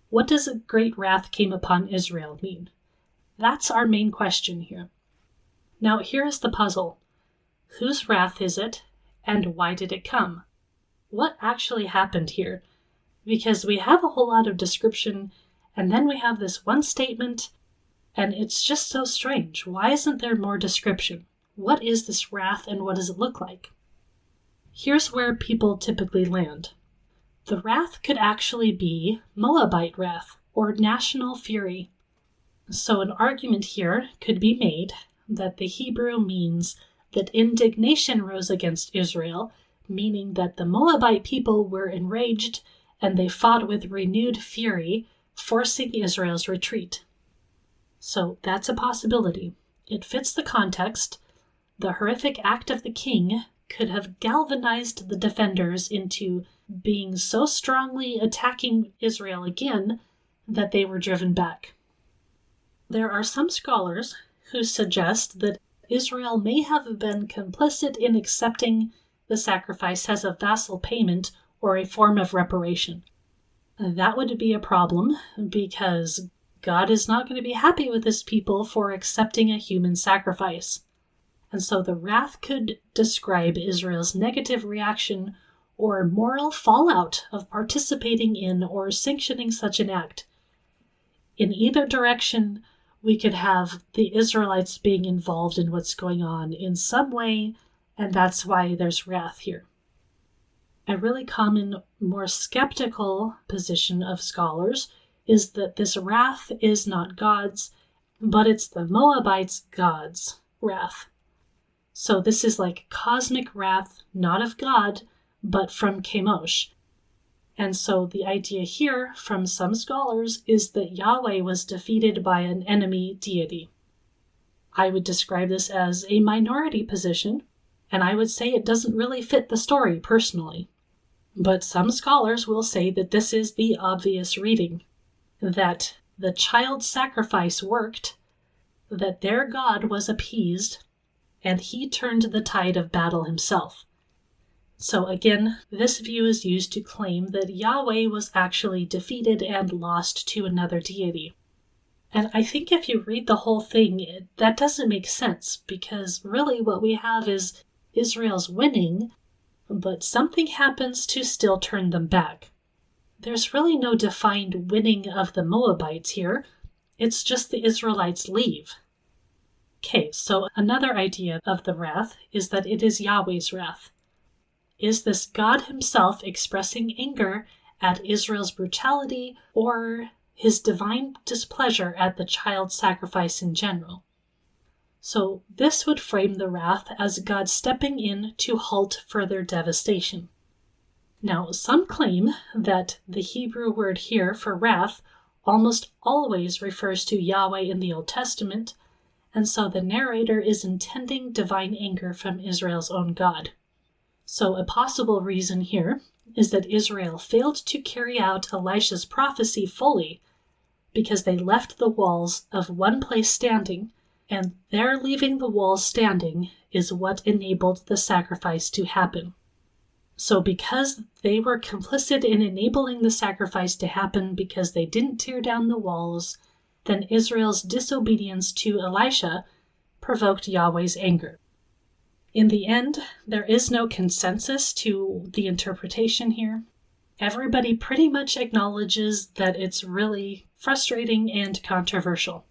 What does a great wrath came upon Israel mean? That's our main question here. Now here's the puzzle. Whose wrath is it, and why did it come? What actually happened here? Because we have a whole lot of description, and then we have this one statement, and it's just so strange. Why isn't there more description? What is this wrath, and what does it look like? Here's where people typically land. The wrath could actually be Moabite wrath, or national fury. So an argument here could be made that the Hebrew means that indignation rose against Israel, meaning that the Moabite people were enraged and they fought with renewed fury, forcing Israel's retreat. So that's a possibility. It fits the context. The horrific act of the king could have galvanized the defenders into being so strongly attacking Israel again that they were driven back. There are some scholars who suggest that Israel may have been complicit in accepting the sacrifice as a vassal payment or a form of reparation. That would be a problem because God is not going to be happy with his people for accepting a human sacrifice. And so the wrath could describe Israel's negative reaction or moral fallout of participating in or sanctioning such an act. In either direction, we could have the Israelites being involved in what's going on in some way, and that's why there's wrath here. A really common, more skeptical position of scholars is that this wrath is not God's, but it's the Moabites' God's wrath. So this is like cosmic wrath, not of God, but from Chemosh. And so the idea here from some scholars is that Yahweh was defeated by an enemy deity. I would describe this as a minority position, and I would say it doesn't really fit the story personally. But some scholars will say that this is the obvious reading, that the child sacrifice worked, that their God was appeased, and he turned the tide of battle himself. So again, this view is used to claim that Yahweh was actually defeated and lost to another deity. And I think if you read the whole thing, that doesn't make sense, because really what we have is Israel's winning, but something happens to still turn them back. There's really no defined winning of the Moabites here. It's just the Israelites leave. Okay, so another idea of the wrath is that it is Yahweh's wrath. Is this God himself expressing anger at Israel's brutality or his divine displeasure at the child sacrifice in general? So this would frame the wrath as God stepping in to halt further devastation. Now, some claim that the Hebrew word here for wrath almost always refers to Yahweh in the Old Testament, and so the narrator is intending divine anger from Israel's own God. So a possible reason here is that Israel failed to carry out Elisha's prophecy fully because they left the walls of one place standing, and their leaving the walls standing is what enabled the sacrifice to happen. So because they were complicit in enabling the sacrifice to happen because they didn't tear down the walls, then Israel's disobedience to Elisha provoked Yahweh's anger. In the end, there is no consensus to the interpretation here. Everybody pretty much acknowledges that it's really frustrating and controversial.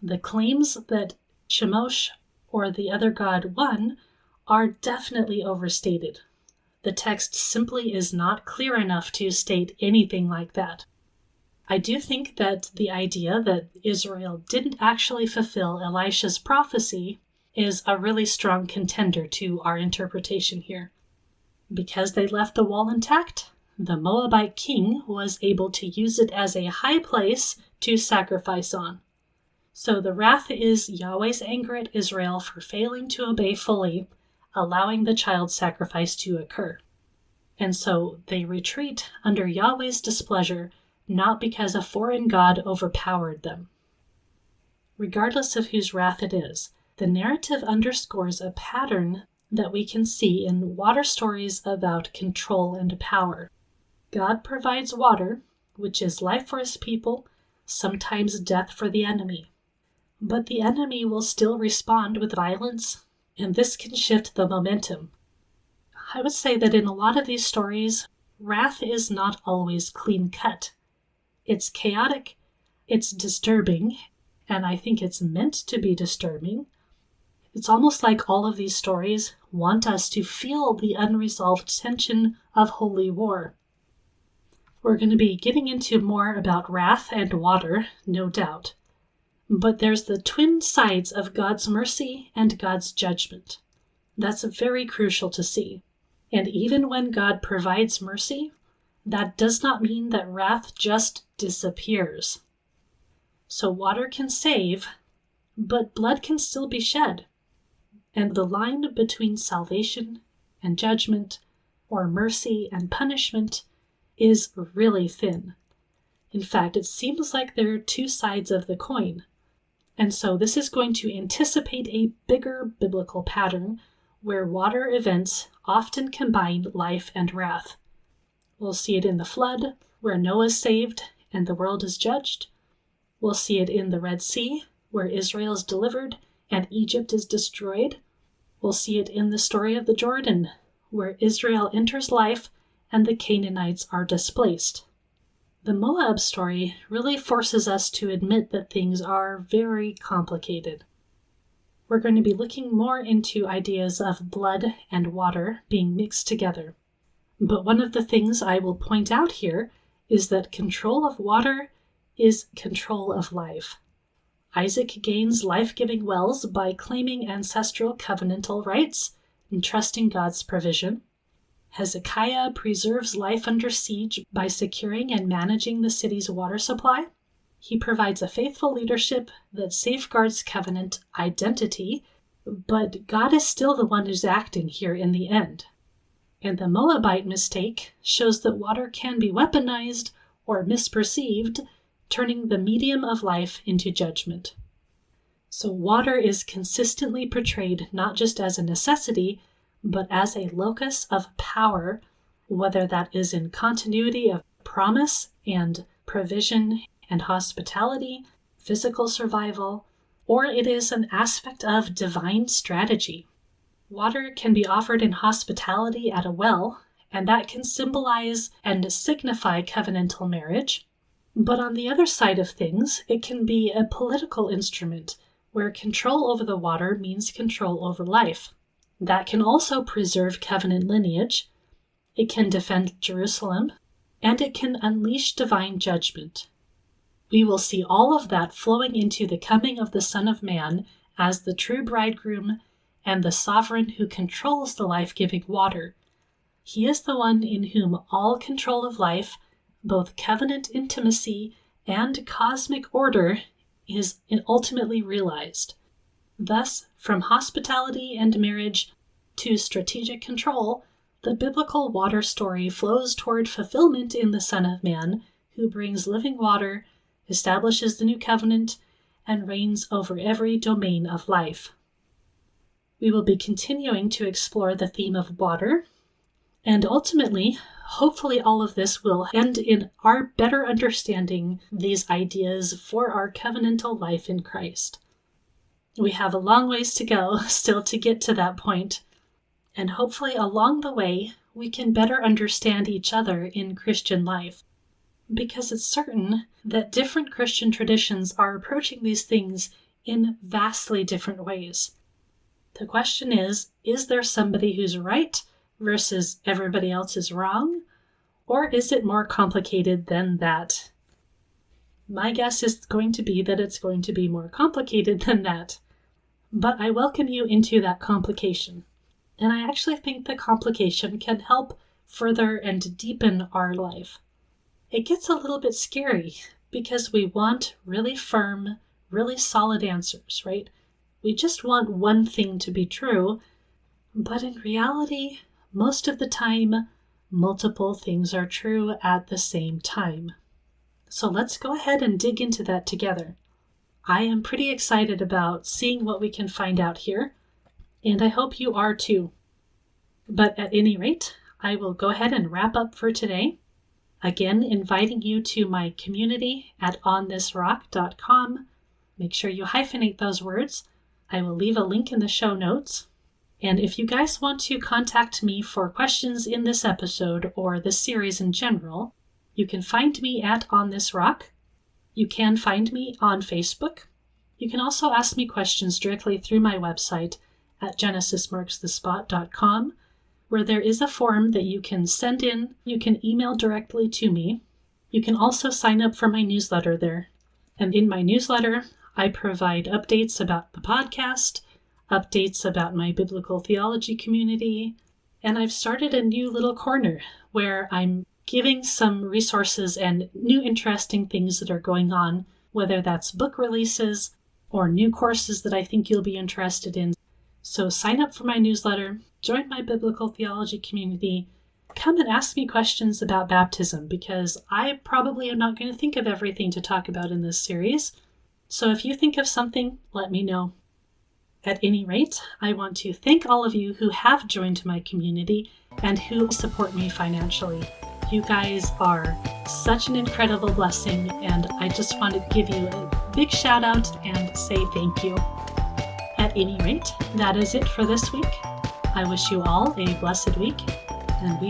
The claims that Chemosh or the other god won are definitely overstated. The text simply is not clear enough to state anything like that. I do think that the idea that Israel didn't actually fulfill Elisha's prophecy is a really strong contender to our interpretation here. Because they left the wall intact, the Moabite king was able to use it as a high place to sacrifice on. So the wrath is Yahweh's anger at Israel for failing to obey fully, allowing the child sacrifice to occur. And so they retreat under Yahweh's displeasure, not because a foreign god overpowered them. Regardless of whose wrath it is, the narrative underscores a pattern that we can see in water stories about control and power. God provides water, which is life for his people, sometimes death for the enemy. But the enemy will still respond with violence, and this can shift the momentum. I would say that in a lot of these stories, wrath is not always clean-cut. It's chaotic, it's disturbing, and I think it's meant to be disturbing. It's almost like all of these stories want us to feel the unresolved tension of holy war. We're going to be getting into more about wrath and water, no doubt. But there's the twin sides of God's mercy and God's judgment. That's very crucial to see. And even when God provides mercy, that does not mean that wrath just disappears. So water can save, but blood can still be shed. And the line between salvation and judgment, or mercy and punishment, is really thin. In fact, it seems like there are two sides of the coin. And so this is going to anticipate a bigger biblical pattern where water events often combine life and wrath. We'll see it in the flood, where Noah is saved and the world is judged. We'll see it in the Red Sea, where Israel is delivered and Egypt is destroyed. We'll see it in the story of the Jordan, where Israel enters life and the Canaanites are displaced. The Moab story really forces us to admit that things are very complicated. We're going to be looking more into ideas of blood and water being mixed together. But one of the things I will point out here is that control of water is control of life. Isaac gains life-giving wells by claiming ancestral covenantal rights and trusting God's provision. Hezekiah preserves life under siege by securing and managing the city's water supply. He provides a faithful leadership that safeguards covenant identity, but God is still the one who's acting here in the end. And the Moabite mistake shows that water can be weaponized or misperceived, turning the medium of life into judgment. So water is consistently portrayed not just as a necessity, but as a locus of power, whether that is in continuity of promise and provision and hospitality, physical survival, or it is an aspect of divine strategy. Water can be offered in hospitality at a well, and that can symbolize and signify covenantal marriage. But on the other side of things, it can be a political instrument where control over the water means control over life. That can also preserve covenant lineage. It can defend Jerusalem, and it can unleash divine judgment. We will see all of that flowing into the coming of the Son of Man as the true bridegroom and the sovereign who controls the life-giving water. He is the one in whom all control of life, both covenant intimacy and cosmic order, is ultimately realized. Thus, from hospitality and marriage to strategic control, the biblical water story flows toward fulfillment in the Son of Man, who brings living water, establishes the new covenant, and reigns over every domain of life. We will be continuing to explore the theme of water, and ultimately, hopefully all of this will end in our better understanding these ideas for our covenantal life in Christ. We have a long ways to go still to get to that point, and hopefully along the way we can better understand each other in Christian life, because it's certain that different Christian traditions are approaching these things in vastly different ways. The question is there somebody who's right versus everybody else is wrong? Or is it more complicated than that? My guess is going to be that it's going to be more complicated than that. But I welcome you into that complication. And I actually think the complication can help further and deepen our life. It gets a little bit scary because we want really firm, really solid answers, right? We just want one thing to be true, but in reality, most of the time, multiple things are true at the same time. So let's go ahead and dig into that together. I am pretty excited about seeing what we can find out here, and I hope you are too. But at any rate, I will go ahead and wrap up for today. Again, inviting you to my community at onthisrock.com. Make sure you hyphenate those words. I will leave a link in the show notes. And if you guys want to contact me for questions in this episode or this series in general, you can find me at On This Rock. You can find me on Facebook. You can also ask me questions directly through my website at genesismarksthespot.com, where there is a form that you can send in. You can email directly to me. You can also sign up for my newsletter there. And in my newsletter, I provide updates about the podcast, updates about my biblical theology community, and I've started a new little corner where I'm giving some resources and new interesting things that are going on, whether that's book releases or new courses that I think you'll be interested in. So sign up for my newsletter, join my biblical theology community, come and ask me questions about baptism, because I probably am not going to think of everything to talk about in this series. So if you think of something, let me know. At any rate, I want to thank all of you who have joined my community and who support me financially. You guys are such an incredible blessing, and I just want to give you a big shout out and say thank you. At any rate, that is it for this week. I wish you all a blessed week, and we